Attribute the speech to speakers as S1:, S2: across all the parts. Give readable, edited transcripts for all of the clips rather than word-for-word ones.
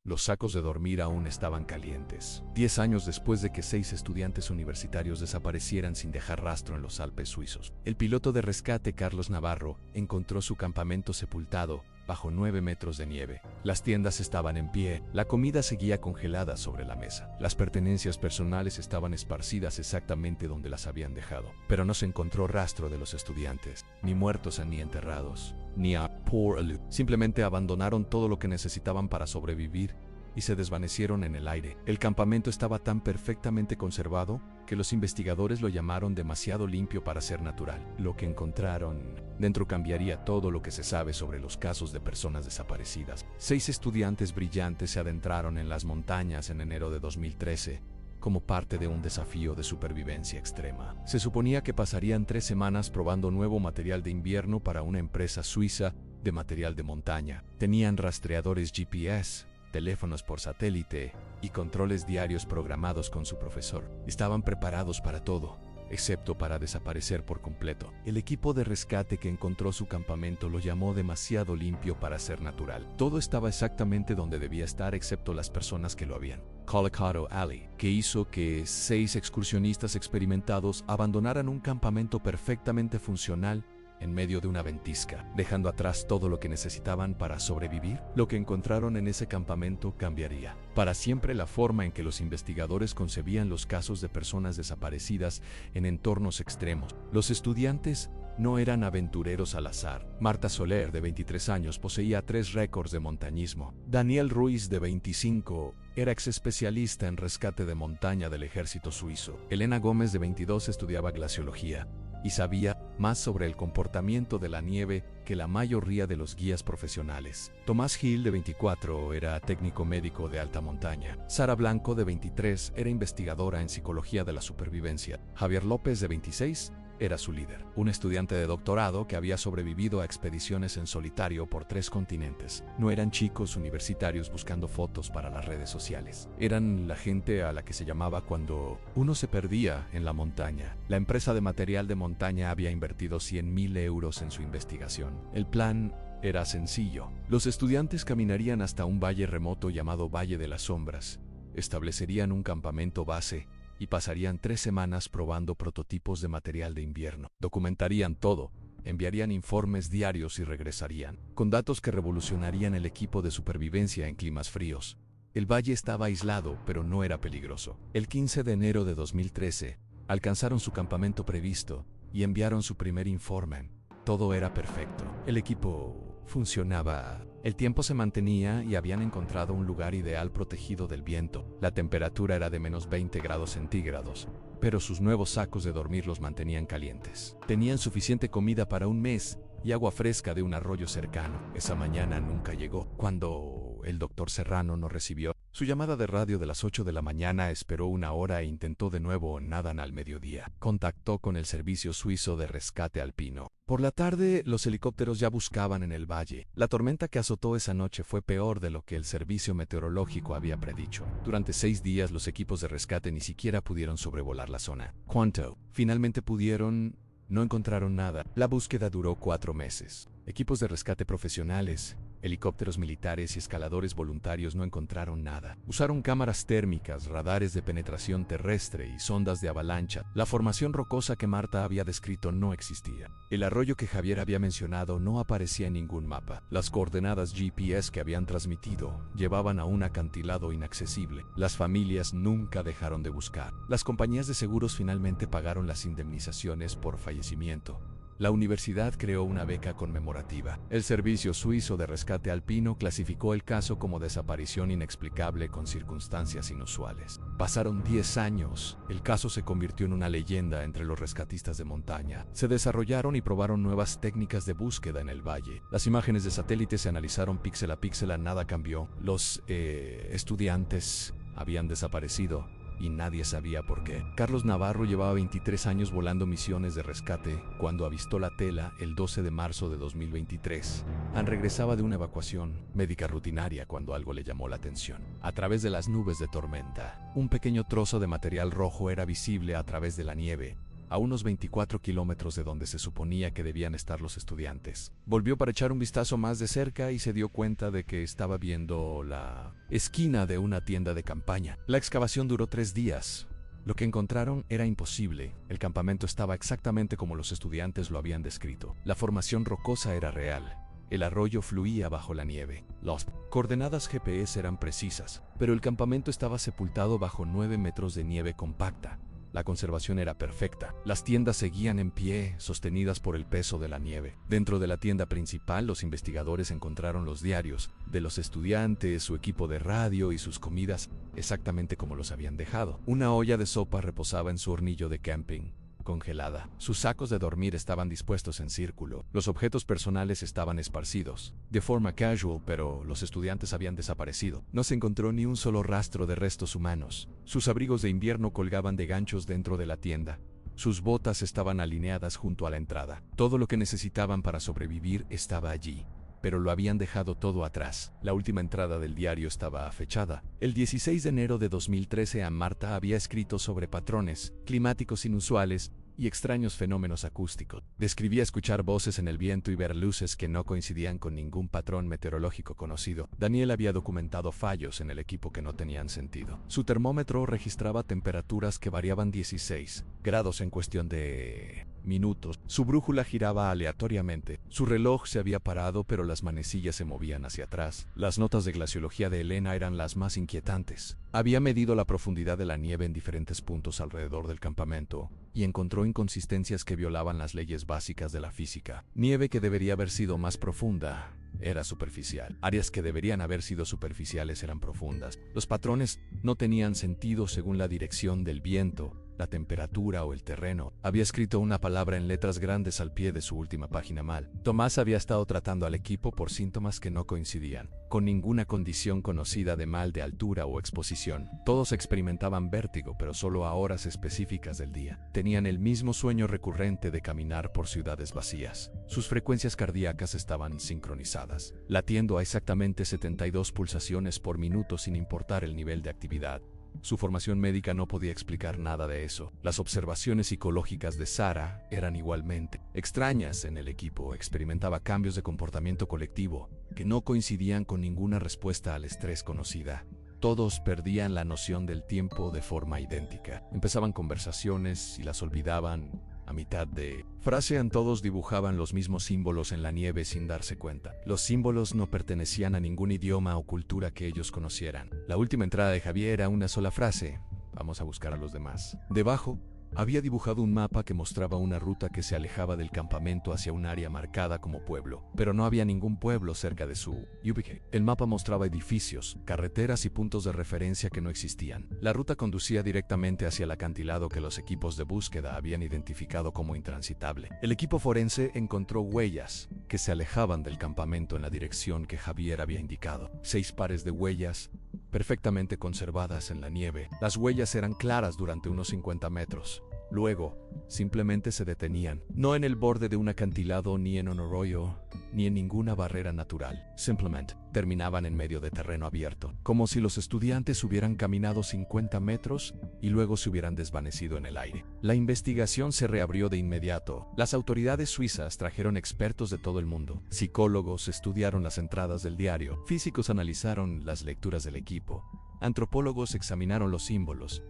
S1: Los sacos de dormir aún estaban calientes. 10 años después de que 6 estudiantes universitarios desaparecieran sin dejar rastro en los Alpes suizos, el piloto de rescate Carlos Navarro encontró su campamento sepultado bajo 9 metros de nieve. Las tiendas estaban en pie, la comida seguía congelada sobre la mesa. Las pertenencias personales estaban esparcidas exactamente donde las habían dejado. Pero no se encontró rastro de los estudiantes, ni muertos ni enterrados, ni a Port Alu. Simplemente abandonaron todo lo que necesitaban para sobrevivir y se desvanecieron en el aire. El campamento estaba tan perfectamente conservado que los investigadores lo llamaron demasiado limpio para ser natural. Lo que encontraron dentro cambiaría todo lo que se sabe sobre los casos de personas desaparecidas. 6 estudiantes brillantes se adentraron en las montañas en enero de 2013 como parte de un desafío de supervivencia extrema. Se suponía que pasarían 3 semanas probando nuevo material de invierno para una empresa suiza de material de montaña. Tenían rastreadores GPS, teléfonos por satélite y controles diarios programados con su profesor. Estaban preparados para todo, excepto para desaparecer por completo. El equipo de rescate que encontró su campamento lo llamó demasiado limpio para ser natural. Todo estaba exactamente donde debía estar excepto las personas que lo habían colocado allí, que hizo que 6 excursionistas experimentados abandonaran un campamento perfectamente funcional en medio de una ventisca, dejando atrás todo lo que necesitaban para sobrevivir. Lo que encontraron en ese campamento cambiaría para siempre la forma en que los investigadores concebían los casos de personas desaparecidas en entornos extremos. Los estudiantes no eran aventureros al azar. Marta Soler, de 23 años, poseía 3 récords de montañismo. Daniel Ruiz, de 25, era ex especialista en rescate de montaña del ejército suizo. Elena Gómez, de 22, estudiaba glaciología y sabía más sobre el comportamiento de la nieve que la mayoría de los guías profesionales. Tomás Gil, de 24, era técnico médico de alta montaña. Sara Blanco, de 23, era investigadora en psicología de la supervivencia. Javier López, de 26, era su líder, un estudiante de doctorado que había sobrevivido a expediciones en solitario por 3 continentes. No eran chicos universitarios buscando fotos para las redes sociales. Eran la gente a la que se llamaba cuando uno se perdía en la montaña. La empresa de material de montaña había invertido 100.000 euros en su investigación. El plan era sencillo. Los estudiantes caminarían hasta un valle remoto llamado Valle de las Sombras, establecerían un campamento base y pasarían 3 semanas probando prototipos de material de invierno. Documentarían todo, enviarían informes diarios y regresarían, con datos que revolucionarían el equipo de supervivencia en climas fríos. El valle estaba aislado, pero no era peligroso. El 15 de enero de 2013, alcanzaron su campamento previsto y enviaron su primer informe. Todo era perfecto. El equipo funcionaba. El tiempo se mantenía y habían encontrado un lugar ideal protegido del viento. La temperatura era de menos 20 grados centígrados, pero sus nuevos sacos de dormir los mantenían calientes. Tenían suficiente comida para un mes y agua fresca de un arroyo cercano. Esa mañana nunca llegó. Cuando el doctor Serrano no recibió su llamada de radio de las 8 de la mañana, esperó 1 hora e intentó de nuevo nada al mediodía. Contactó con el Servicio Suizo de Rescate Alpino. Por la tarde, los helicópteros ya buscaban en el valle. La tormenta que azotó esa noche fue peor de lo que el servicio meteorológico había predicho. Durante 6 días, los equipos de rescate ni siquiera pudieron sobrevolar la zona. Cuando finalmente pudieron, no encontraron nada. La búsqueda duró 4 meses. Equipos de rescate profesionales, helicópteros militares y escaladores voluntarios no encontraron nada. Usaron cámaras térmicas, radares de penetración terrestre y sondas de avalancha. La formación rocosa que Marta había descrito no existía. El arroyo que Javier había mencionado no aparecía en ningún mapa. Las coordenadas GPS que habían transmitido llevaban a un acantilado inaccesible. Las familias nunca dejaron de buscar. Las compañías de seguros finalmente pagaron las indemnizaciones por fallecimiento. La universidad creó una beca conmemorativa. El Servicio Suizo de Rescate Alpino clasificó el caso como desaparición inexplicable con circunstancias inusuales. Pasaron 10 años. El caso se convirtió en una leyenda entre los rescatistas de montaña. Se desarrollaron y probaron nuevas técnicas de búsqueda en el valle. Las imágenes de satélite se analizaron píxel a píxel, nada cambió. Los estudiantes habían desaparecido y nadie sabía por qué. Carlos Navarro llevaba 23 años volando misiones de rescate cuando avistó la tela el 12 de marzo de 2023. Regresaba de una evacuación médica rutinaria cuando algo le llamó la atención. A través de las nubes de tormenta, un pequeño trozo de material rojo era visible a través de la nieve, a unos 24 kilómetros de donde se suponía que debían estar los estudiantes. Volvió para echar un vistazo más de cerca y se dio cuenta de que estaba viendo la esquina de una tienda de campaña. La excavación duró 3 días. Lo que encontraron era imposible. El campamento estaba exactamente como los estudiantes lo habían descrito. La formación rocosa era real. El arroyo fluía bajo la nieve. Las coordenadas GPS eran precisas, pero el campamento estaba sepultado bajo 9 metros de nieve compacta. La conservación era perfecta. Las tiendas seguían en pie, sostenidas por el peso de la nieve. Dentro de la tienda principal, los investigadores encontraron los diarios de los estudiantes, su equipo de radio y sus comidas, exactamente como los habían dejado. Una olla de sopa reposaba en su hornillo de camping, congelada. Sus sacos de dormir estaban dispuestos en círculo. Los objetos personales estaban esparcidos, de forma casual, pero los estudiantes habían desaparecido. No se encontró ni un solo rastro de restos humanos. Sus abrigos de invierno colgaban de ganchos dentro de la tienda. Sus botas estaban alineadas junto a la entrada. Todo lo que necesitaban para sobrevivir estaba allí, pero lo habían dejado todo atrás. La última entrada del diario estaba fechada. El 16 de enero de 2013 Marta había escrito sobre patrones climáticos inusuales y extraños fenómenos acústicos. Describía escuchar voces en el viento y ver luces que no coincidían con ningún patrón meteorológico conocido. Daniel había documentado fallos en el equipo que no tenían sentido. Su termómetro registraba temperaturas que variaban 16 grados en cuestión de minutos. Su brújula giraba aleatoriamente. Su reloj se había parado, pero las manecillas se movían hacia atrás. Las notas de glaciología de Elena eran las más inquietantes. Había medido la profundidad de la nieve en diferentes puntos alrededor del campamento y encontró inconsistencias que violaban las leyes básicas de la física. Nieve que debería haber sido más profunda era superficial. Áreas que deberían haber sido superficiales eran profundas. Los patrones no tenían sentido según la dirección del viento, la temperatura o el terreno. Había escrito una palabra en letras grandes al pie de su última página mal. Tomás había estado tratando al equipo por síntomas que no coincidían con ninguna condición conocida de mal de altura o exposición. Todos experimentaban vértigo, pero solo a horas específicas del día. Tenían el mismo sueño recurrente de caminar por ciudades vacías. Sus frecuencias cardíacas estaban sincronizadas, latiendo a exactamente 72 pulsaciones por minuto sin importar el nivel de actividad. Su formación médica no podía explicar nada de eso. Las observaciones psicológicas de Sara eran igualmente extrañas. En el equipo experimentaba cambios de comportamiento colectivo que no coincidían con ninguna respuesta al estrés conocida. Todos perdían la noción del tiempo de forma idéntica. Empezaban conversaciones y las olvidaban a mitad de frase. Todos dibujaban los mismos símbolos en la nieve sin darse cuenta. Los símbolos no pertenecían a ningún idioma o cultura que ellos conocieran. La última entrada de Javier era una sola frase: vamos a buscar a los demás. Debajo, había dibujado un mapa que mostraba una ruta que se alejaba del campamento hacia un área marcada como pueblo, pero no había ningún pueblo cerca de su ubicación. El mapa mostraba edificios, carreteras y puntos de referencia que no existían. La ruta conducía directamente hacia el acantilado que los equipos de búsqueda habían identificado como intransitable. El equipo forense encontró huellas que se alejaban del campamento en la dirección que Javier había indicado. 6 pares de huellas perfectamente conservadas en la nieve. Las huellas eran claras durante unos 50 metros. Luego, simplemente se detenían, no en el borde de un acantilado, ni en un arroyo, ni en ninguna barrera natural. Simplemente terminaban en medio de terreno abierto, como si los estudiantes hubieran caminado 50 metros y luego se hubieran desvanecido en el aire. La investigación se reabrió de inmediato. Las autoridades suizas trajeron expertos de todo el mundo. Psicólogos estudiaron las entradas del diario, físicos analizaron las lecturas del equipo, antropólogos examinaron los símbolos,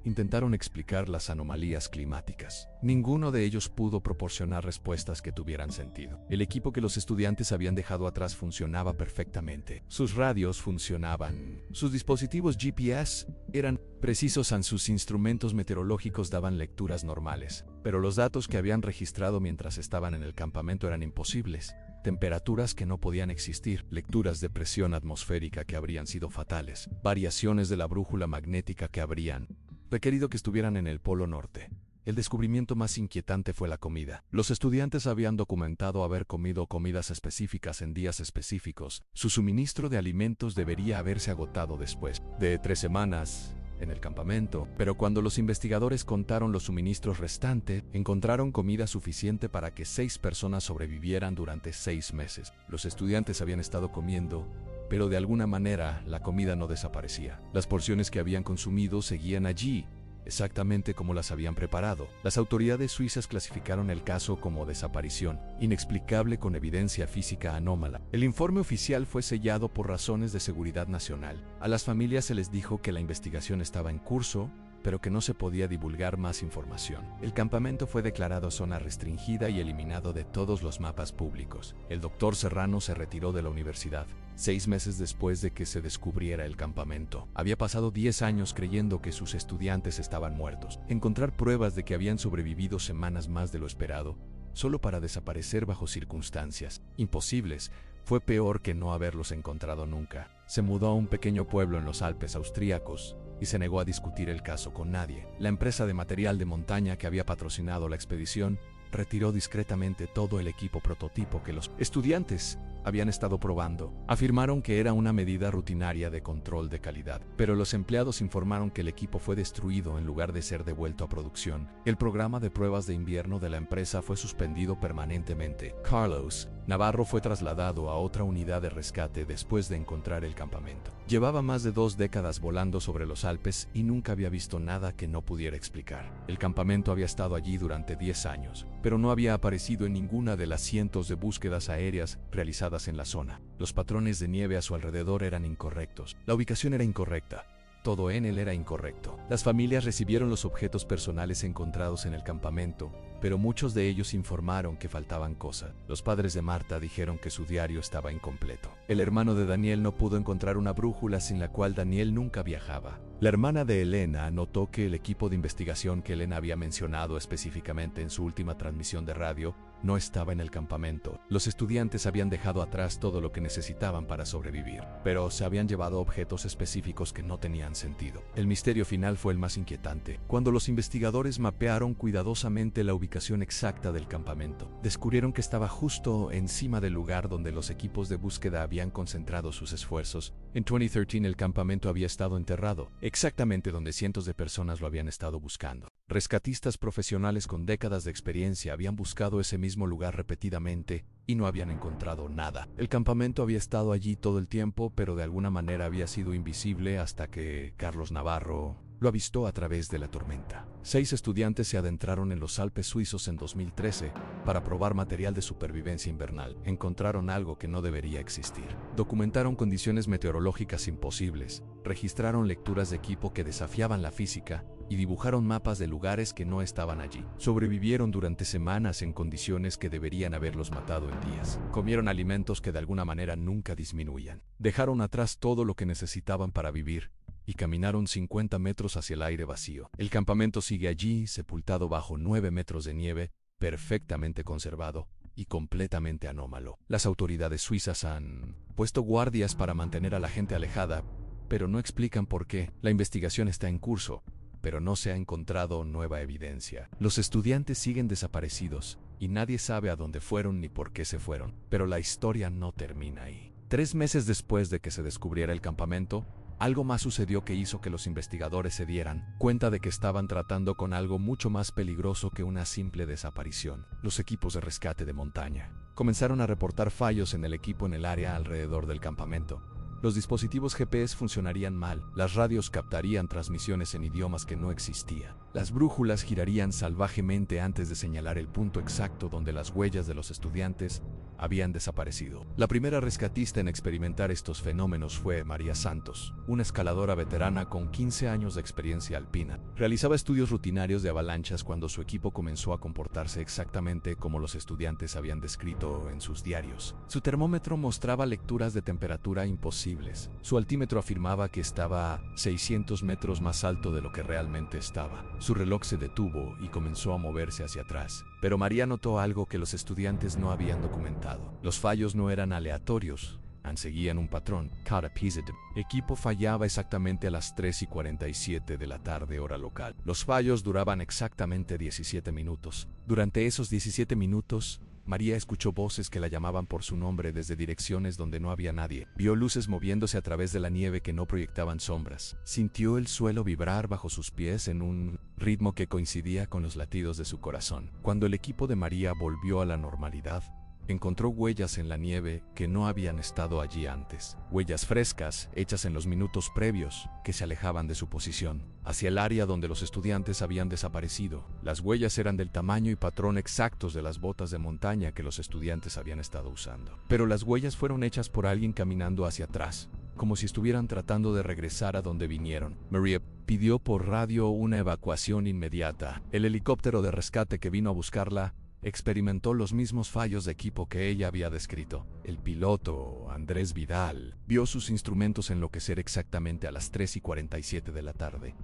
S1: intentaron explicar las anomalías climáticas. Ninguno de ellos pudo proporcionar respuestas que tuvieran sentido. El equipo que los estudiantes habían dejado atrás funcionaba perfectamente. Sus radios funcionaban. Sus dispositivos GPS eran precisos. Sus instrumentos meteorológicos daban lecturas normales, pero los datos que habían registrado mientras estaban en el campamento eran imposibles. Temperaturas que no podían existir, lecturas de presión atmosférica que habrían sido fatales, variaciones de la brújula magnética que habrían requerido que estuvieran en el Polo Norte. El descubrimiento más inquietante fue la comida. Los estudiantes habían documentado haber comido comidas específicas en días específicos. Su suministro de alimentos debería haberse agotado después de 3 semanas en el campamento, pero cuando los investigadores contaron los suministros restantes, encontraron comida suficiente para que 6 personas sobrevivieran durante 6 meses. Los estudiantes habían estado comiendo, pero de alguna manera la comida no desaparecía. Las porciones que habían consumido seguían allí, exactamente como las habían preparado. Las autoridades suizas clasificaron el caso como desaparición inexplicable con evidencia física anómala. El informe oficial fue sellado por razones de seguridad nacional. A las familias se les dijo que la investigación estaba en curso, pero que no se podía divulgar más información. El campamento fue declarado zona restringida y eliminado de todos los mapas públicos. El doctor Serrano se retiró de la universidad 6 meses después de que se descubriera el campamento. Había pasado 10 años creyendo que sus estudiantes estaban muertos. Encontrar pruebas de que habían sobrevivido semanas más de lo esperado, solo para desaparecer bajo circunstancias imposibles, fue peor que no haberlos encontrado nunca. Se mudó a un pequeño pueblo en los Alpes austríacos y se negó a discutir el caso con nadie. La empresa de material de montaña que había patrocinado la expedición retiró discretamente todo el equipo prototipo que los estudiantes habían estado probando. Afirmaron que era una medida rutinaria de control de calidad, pero los empleados informaron que el equipo fue destruido en lugar de ser devuelto a producción. El programa de pruebas de invierno de la empresa fue suspendido permanentemente. Carlos Navarro fue trasladado a otra unidad de rescate después de encontrar el campamento. Llevaba más de 2 décadas volando sobre los Alpes y nunca había visto nada que no pudiera explicar. El campamento había estado allí durante 10 años, pero no había aparecido en ninguna de las cientos de búsquedas aéreas realizadas en la zona. Los patrones de nieve a su alrededor eran incorrectos. La ubicación era incorrecta. Todo en él era incorrecto. Las familias recibieron los objetos personales encontrados en el campamento, pero muchos de ellos informaron que faltaban cosas. Los padres de Marta dijeron que su diario estaba incompleto. El hermano de Daniel no pudo encontrar una brújula sin la cual Daniel nunca viajaba. La hermana de Elena notó que el equipo de investigación que Elena había mencionado específicamente en su última transmisión de radio no estaba en el campamento. Los estudiantes habían dejado atrás todo lo que necesitaban para sobrevivir, pero se habían llevado objetos específicos que no tenían sentido. El misterio final fue el más inquietante. Cuando los investigadores mapearon cuidadosamente la ubicación exacta del campamento, descubrieron que estaba justo encima del lugar donde los equipos de búsqueda habían concentrado sus esfuerzos. En 2013 el campamento había estado enterrado, exactamente donde cientos de personas lo habían estado buscando. Rescatistas profesionales con décadas de experiencia habían buscado ese mismo lugar repetidamente y no habían encontrado nada. El campamento había estado allí todo el tiempo, pero de alguna manera había sido invisible hasta que Carlos Navarro lo avistó a través de la tormenta. 6 estudiantes se adentraron en los Alpes suizos en 2013 para probar material de supervivencia invernal. Encontraron algo que no debería existir. Documentaron condiciones meteorológicas imposibles, registraron lecturas de equipo que desafiaban la física y dibujaron mapas de lugares que no estaban allí. Sobrevivieron durante semanas en condiciones que deberían haberlos matado en días. Comieron alimentos que de alguna manera nunca disminuían. Dejaron atrás todo lo que necesitaban para vivir y caminaron 50 metros hacia el aire vacío. El campamento sigue allí, sepultado bajo 9 metros de nieve, perfectamente conservado y completamente anómalo. Las autoridades suizas han puesto guardias para mantener a la gente alejada, pero no explican por qué. La investigación está en curso, pero no se ha encontrado nueva evidencia. Los estudiantes siguen desaparecidos y nadie sabe a dónde fueron ni por qué se fueron. Pero la historia no termina ahí. 3 meses después de que se descubriera el campamento, algo más sucedió que hizo que los investigadores se dieran cuenta de que estaban tratando con algo mucho más peligroso que una simple desaparición. Los equipos de rescate de montaña comenzaron a reportar fallos en el equipo en el área alrededor del campamento. Los dispositivos GPS funcionarían mal, las radios captarían transmisiones en idiomas que no existían. Las brújulas girarían salvajemente antes de señalar el punto exacto donde las huellas de los estudiantes habían desaparecido. La primera rescatista en experimentar estos fenómenos fue María Santos, una escaladora veterana con 15 años de experiencia alpina. Realizaba estudios rutinarios de avalanchas cuando su equipo comenzó a comportarse exactamente como los estudiantes habían descrito en sus diarios. Su termómetro mostraba lecturas de temperatura imposibles. Su altímetro afirmaba que estaba a 600 metros más alto de lo que realmente estaba. Su reloj se detuvo y comenzó a moverse hacia atrás. Pero María notó algo que los estudiantes no habían documentado. Los fallos no eran aleatorios, seguían un patrón. El equipo fallaba exactamente a las 3:47 de la tarde hora local. Los fallos duraban exactamente 17 minutos. Durante esos 17 minutos, María escuchó voces que la llamaban por su nombre desde direcciones donde no había nadie. Vio luces moviéndose a través de la nieve que no proyectaban sombras. Sintió el suelo vibrar bajo sus pies en un ritmo que coincidía con los latidos de su corazón. Cuando el equipo de María volvió a la normalidad, encontró huellas en la nieve que no habían estado allí antes. Huellas frescas, hechas en los minutos previos, que se alejaban de su posición, hacia el área donde los estudiantes habían desaparecido. Las huellas eran del tamaño y patrón exactos de las botas de montaña que los estudiantes habían estado usando. Pero las huellas fueron hechas por alguien caminando hacia atrás, como si estuvieran tratando de regresar a donde vinieron. Maria pidió por radio una evacuación inmediata. El helicóptero de rescate que vino a buscarla experimentó los mismos fallos de equipo que ella había descrito. El piloto, Andrés Vidal, vio sus instrumentos enloquecer exactamente a las 3:47 de la tarde.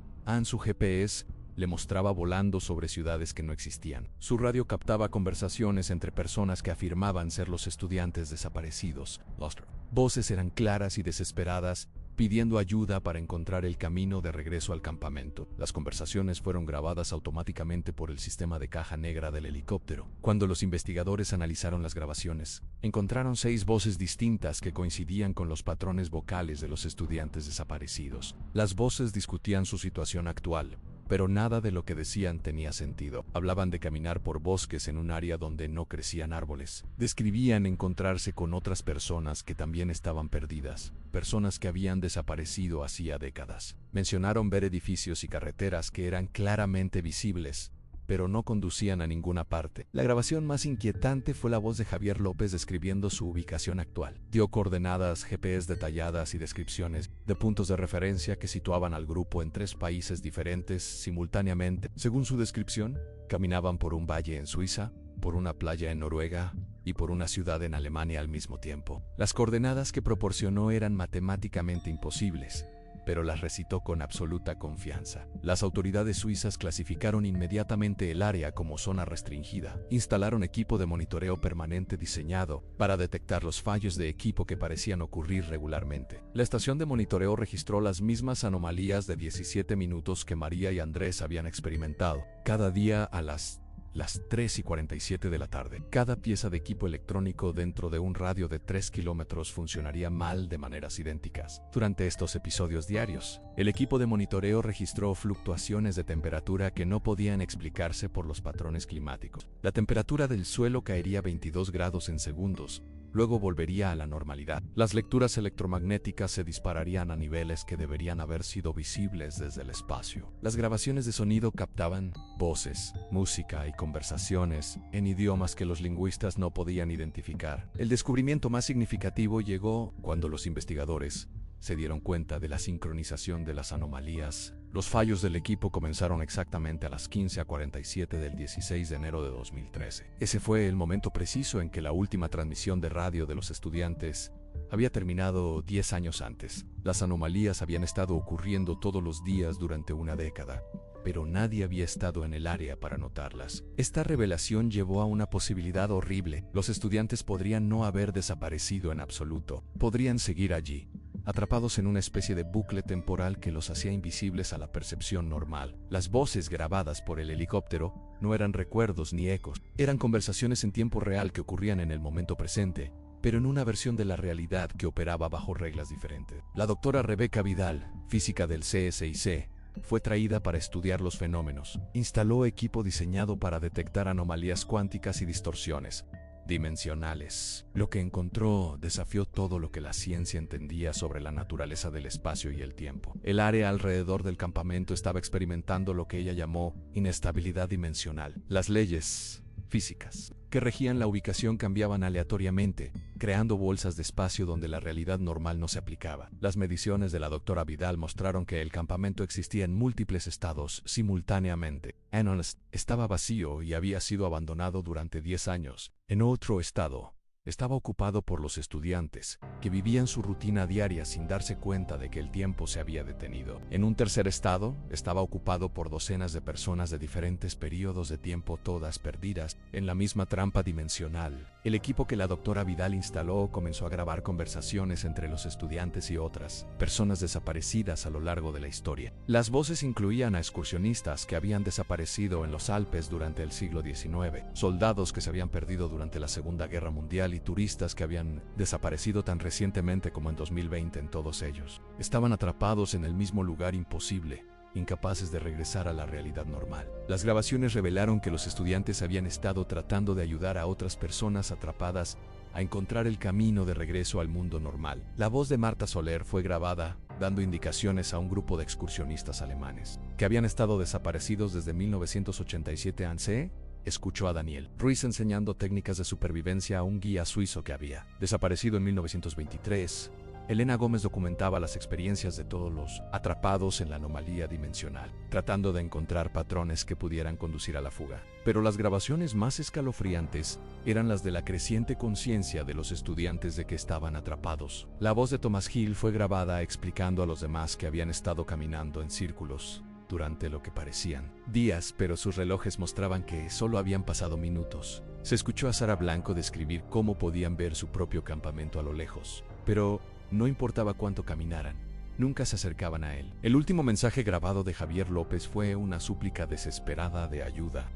S1: Su GPS le mostraba volando sobre ciudades que no existían. Su radio captaba conversaciones entre personas que afirmaban ser los estudiantes desaparecidos. Las voces eran claras y desesperadas, pidiendo ayuda para encontrar el camino de regreso al campamento. Las conversaciones fueron grabadas automáticamente por el sistema de caja negra del helicóptero. Cuando los investigadores analizaron las grabaciones, encontraron 6 voces distintas que coincidían con los patrones vocales de los estudiantes desaparecidos. Las voces discutían su situación actual, pero nada de lo que decían tenía sentido. Hablaban de caminar por bosques en un área donde no crecían árboles. Describían encontrarse con otras personas que también estaban perdidas, personas que habían desaparecido hacía décadas. Mencionaron ver edificios y carreteras que eran claramente visibles, pero no conducían a ninguna parte. La grabación más inquietante fue la voz de Javier López describiendo su ubicación actual. Dio coordenadas GPS detalladas y descripciones de puntos de referencia que situaban al grupo en 3 países diferentes simultáneamente. Según su descripción, caminaban por un valle en Suiza, por una playa en Noruega y por una ciudad en Alemania al mismo tiempo. Las coordenadas que proporcionó eran matemáticamente imposibles, pero las recitó con absoluta confianza. Las autoridades suizas clasificaron inmediatamente el área como zona restringida. Instalaron equipo de monitoreo permanente diseñado para detectar los fallos de equipo que parecían ocurrir regularmente. La estación de monitoreo registró las mismas anomalías de 17 minutos que María y Andrés habían experimentado, cada día a las 3:47 de la tarde. Cada pieza de equipo electrónico dentro de un radio de 3 kilómetros funcionaría mal de maneras idénticas. Durante estos episodios diarios, el equipo de monitoreo registró fluctuaciones de temperatura que no podían explicarse por los patrones climáticos. La temperatura del suelo caería 22 grados en segundos, luego volvería a la normalidad. Las lecturas electromagnéticas se dispararían a niveles que deberían haber sido visibles desde el espacio. Las grabaciones de sonido captaban voces, música y conversaciones en idiomas que los lingüistas no podían identificar. El descubrimiento más significativo llegó cuando los investigadores se dieron cuenta de la sincronización de las anomalías. Los fallos del equipo comenzaron exactamente a las 15:47 del 16 de enero de 2013. Ese fue el momento preciso en que la última transmisión de radio de los estudiantes había terminado 10 años antes. Las anomalías habían estado ocurriendo todos los días durante una década, pero nadie había estado en el área para notarlas. Esta revelación llevó a una posibilidad horrible. Los estudiantes podrían no haber desaparecido en absoluto. Podrían seguir allí, atrapados en una especie de bucle temporal que los hacía invisibles a la percepción normal. Las voces grabadas por el helicóptero no eran recuerdos ni ecos, eran conversaciones en tiempo real que ocurrían en el momento presente, pero en una versión de la realidad que operaba bajo reglas diferentes. La doctora Rebeca Vidal, física del CSIC, fue traída para estudiar los fenómenos. Instaló equipo diseñado para detectar anomalías cuánticas y distorsiones dimensionales. Lo que encontró desafió todo lo que la ciencia entendía sobre la naturaleza del espacio y el tiempo. El área alrededor del campamento estaba experimentando lo que ella llamó inestabilidad dimensional. Las leyes físicas que regían la ubicación cambiaban aleatoriamente, creando bolsas de espacio donde la realidad normal no se aplicaba. Las mediciones de la doctora Vidal mostraron que el campamento existía en múltiples estados simultáneamente. Anolis estaba vacío y había sido abandonado durante 10 años. En otro estado, estaba ocupado por los estudiantes, que vivían su rutina diaria sin darse cuenta de que el tiempo se había detenido. En un tercer estado, estaba ocupado por docenas de personas de diferentes periodos de tiempo, todas perdidas en la misma trampa dimensional. El equipo que la doctora Vidal instaló comenzó a grabar conversaciones entre los estudiantes y otras personas desaparecidas a lo largo de la historia. Las voces incluían a excursionistas que habían desaparecido en los Alpes durante el siglo XIX, soldados que se habían perdido durante la Segunda Guerra Mundial y turistas que habían desaparecido tan recientemente como en 2020. En todos ellos estaban atrapados en el mismo lugar imposible, incapaces de regresar a la realidad normal. Las grabaciones revelaron que los estudiantes habían estado tratando de ayudar a otras personas atrapadas a encontrar el camino de regreso al mundo normal. La voz de Marta Soler fue grabada dando indicaciones a un grupo de excursionistas alemanes que habían estado desaparecidos desde 1987 a.C. Escuchó a Daniel Ruiz enseñando técnicas de supervivencia a un guía suizo que había desaparecido en 1923. Elena Gómez documentaba las experiencias de todos los atrapados en la anomalía dimensional, tratando de encontrar patrones que pudieran conducir a la fuga. Pero las grabaciones más escalofriantes eran las de la creciente conciencia de los estudiantes de que estaban atrapados. La voz de Thomas Hill fue grabada explicando a los demás que habían estado caminando en círculos durante lo que parecían días, pero sus relojes mostraban que solo habían pasado minutos. Se escuchó a Sara Blanco describir cómo podían ver su propio campamento a lo lejos, pero no importaba cuánto caminaran, nunca se acercaban a él. El último mensaje grabado de Javier López fue una súplica desesperada de ayuda,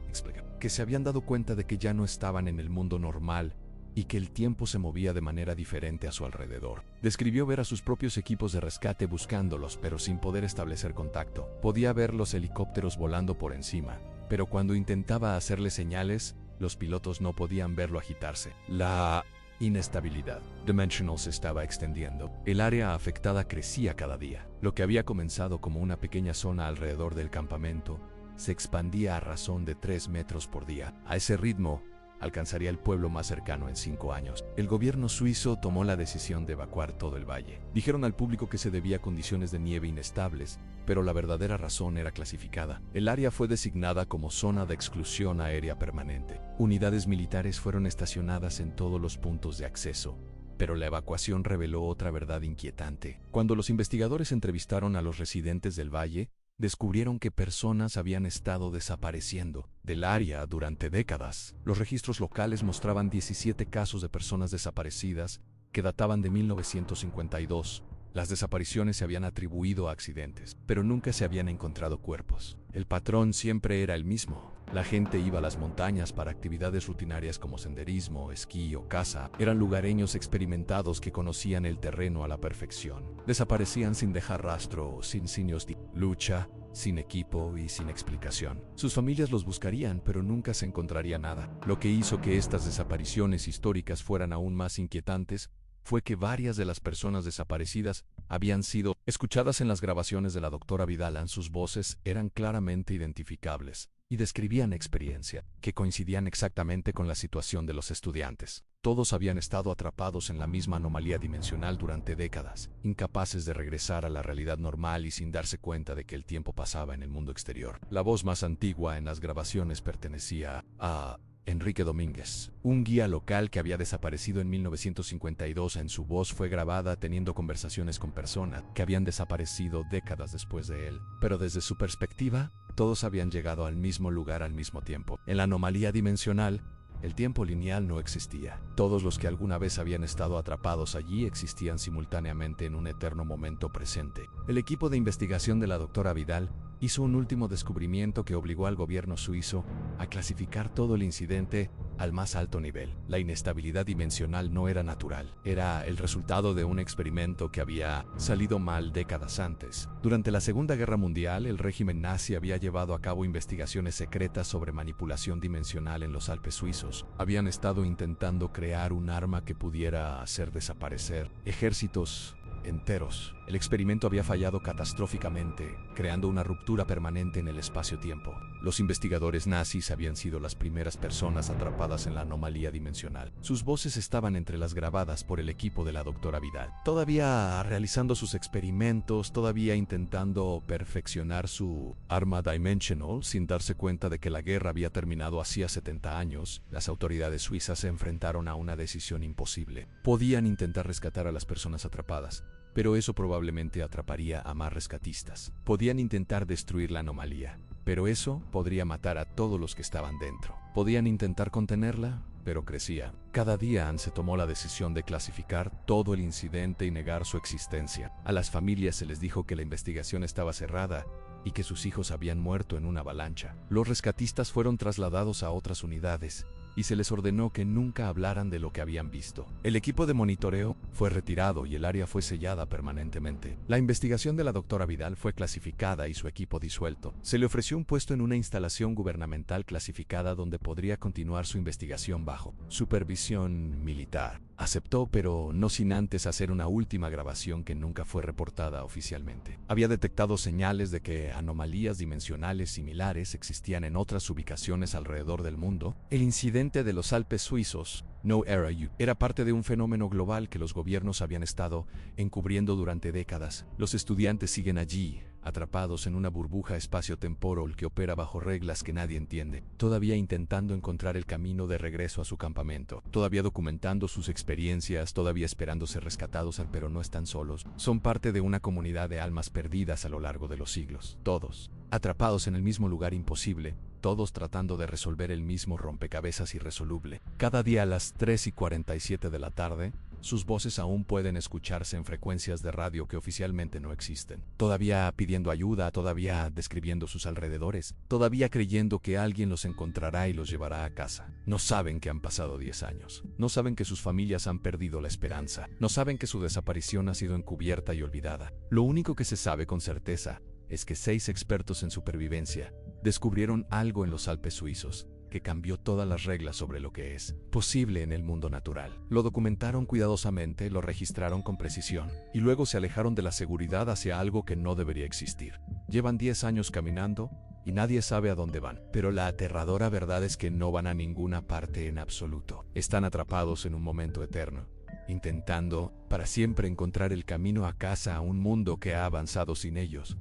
S1: que se habían dado cuenta de que ya no estaban en el mundo normal y que el tiempo se movía de manera diferente a su alrededor. Describió ver a sus propios equipos de rescate buscándolos, pero sin poder establecer contacto. Podía ver los helicópteros volando por encima, pero cuando intentaba hacerle señales, los pilotos no podían verlo agitarse. La inestabilidad dimensional se estaba extendiendo. El área afectada crecía cada día. Lo que había comenzado como una pequeña zona alrededor del campamento se expandía a razón de 3 metros por día. A ese ritmo, alcanzaría el pueblo más cercano en 5 años. El gobierno suizo tomó la decisión de evacuar todo el valle. Dijeron al público que se debía a condiciones de nieve inestables, pero la verdadera razón era clasificada. El área fue designada como zona de exclusión aérea permanente. Unidades militares fueron estacionadas en todos los puntos de acceso, pero la evacuación reveló otra verdad inquietante. Cuando los investigadores entrevistaron a los residentes del valle, descubrieron que personas habían estado desapareciendo del área durante décadas. Los registros locales mostraban 17 casos de personas desaparecidas que databan de 1952. Las desapariciones se habían atribuido a accidentes, pero nunca se habían encontrado cuerpos. El patrón siempre era el mismo. La gente iba a las montañas para actividades rutinarias como senderismo, esquí o caza. Eran lugareños experimentados que conocían el terreno a la perfección. Desaparecían sin dejar rastro, sin signos de lucha, sin equipo y sin explicación. Sus familias los buscarían, pero nunca se encontraría nada. Lo que hizo que estas desapariciones históricas fueran aún más inquietantes fue que varias de las personas desaparecidas habían sido escuchadas en las grabaciones de la doctora Vidal. Sus voces eran claramente identificables y describían experiencia que coincidían exactamente con la situación de los estudiantes. Todos habían estado atrapados en la misma anomalía dimensional durante décadas, incapaces de regresar a la realidad normal y sin darse cuenta de que el tiempo pasaba en el mundo exterior. La voz más antigua en las grabaciones pertenecía a Enrique Domínguez, un guía local que había desaparecido en 1952. En su voz fue grabada teniendo conversaciones con personas que habían desaparecido décadas después de él. Pero desde su perspectiva, todos habían llegado al mismo lugar al mismo tiempo. En la anomalía dimensional, el tiempo lineal no existía. Todos los que alguna vez habían estado atrapados allí existían simultáneamente en un eterno momento presente. El equipo de investigación de la doctora Vidal hizo un último descubrimiento que obligó al gobierno suizo a clasificar todo el incidente al más alto nivel. La inestabilidad dimensional no era natural, era el resultado de un experimento que había salido mal décadas antes. Durante la Segunda Guerra Mundial, el régimen nazi había llevado a cabo investigaciones secretas sobre manipulación dimensional en los Alpes suizos. Habían estado intentando crear un arma que pudiera hacer desaparecer ejércitos enteros. El experimento había fallado catastróficamente, creando una ruptura permanente en el espacio-tiempo. Los investigadores nazis habían sido las primeras personas atrapadas en la anomalía dimensional. Sus voces estaban entre las grabadas por el equipo de la doctora Vidal. Todavía realizando sus experimentos, todavía intentando perfeccionar su arma dimensional, sin darse cuenta de que la guerra había terminado hacía 70 años, las autoridades suizas se enfrentaron a una decisión imposible. Podían intentar rescatar a las personas atrapadas, pero eso probablemente atraparía a más rescatistas. Podían intentar destruir la anomalía, pero eso podría matar a todos los que estaban dentro. Podían intentar contenerla, pero crecía. Cada día se tomó la decisión de clasificar todo el incidente y negar su existencia. A las familias se les dijo que la investigación estaba cerrada y que sus hijos habían muerto en una avalancha. Los rescatistas fueron trasladados a otras unidades y se les ordenó que nunca hablaran de lo que habían visto. El equipo de monitoreo fue retirado y el área fue sellada permanentemente. La investigación de la doctora Vidal fue clasificada y su equipo disuelto. Se le ofreció un puesto en una instalación gubernamental clasificada donde podría continuar su investigación bajo supervisión militar. Aceptó, pero no sin antes hacer una última grabación que nunca fue reportada oficialmente. Había detectado señales de que anomalías dimensionales similares existían en otras ubicaciones alrededor del mundo. El incidente de los Alpes suizos, No Era You, era parte de un fenómeno global que los gobiernos habían estado encubriendo durante décadas. Los estudiantes siguen allí, atrapados en una burbuja espacio-temporal que opera bajo reglas que nadie entiende, todavía intentando encontrar el camino de regreso a su campamento, todavía documentando sus experiencias, todavía esperando ser rescatados, pero no están solos. Son parte de una comunidad de almas perdidas a lo largo de los siglos, todos atrapados en el mismo lugar imposible, todos tratando de resolver el mismo rompecabezas irresoluble. Cada día a las 3:47 de la tarde, sus voces aún pueden escucharse en frecuencias de radio que oficialmente no existen. Todavía pidiendo ayuda, todavía describiendo sus alrededores, todavía creyendo que alguien los encontrará y los llevará a casa. No saben que han pasado 10 años. No saben que sus familias han perdido la esperanza. No saben que su desaparición ha sido encubierta y olvidada. Lo único que se sabe con certeza es que 6 expertos en supervivencia descubrieron algo en los Alpes suizos que cambió todas las reglas sobre lo que es posible en el mundo natural. Lo documentaron cuidadosamente, lo registraron con precisión, y luego se alejaron de la seguridad hacia algo que no debería existir. Llevan 10 años caminando, y nadie sabe a dónde van. Pero la aterradora verdad es que no van a ninguna parte en absoluto. Están atrapados en un momento eterno, intentando para siempre encontrar el camino a casa a un mundo que ha avanzado sin ellos.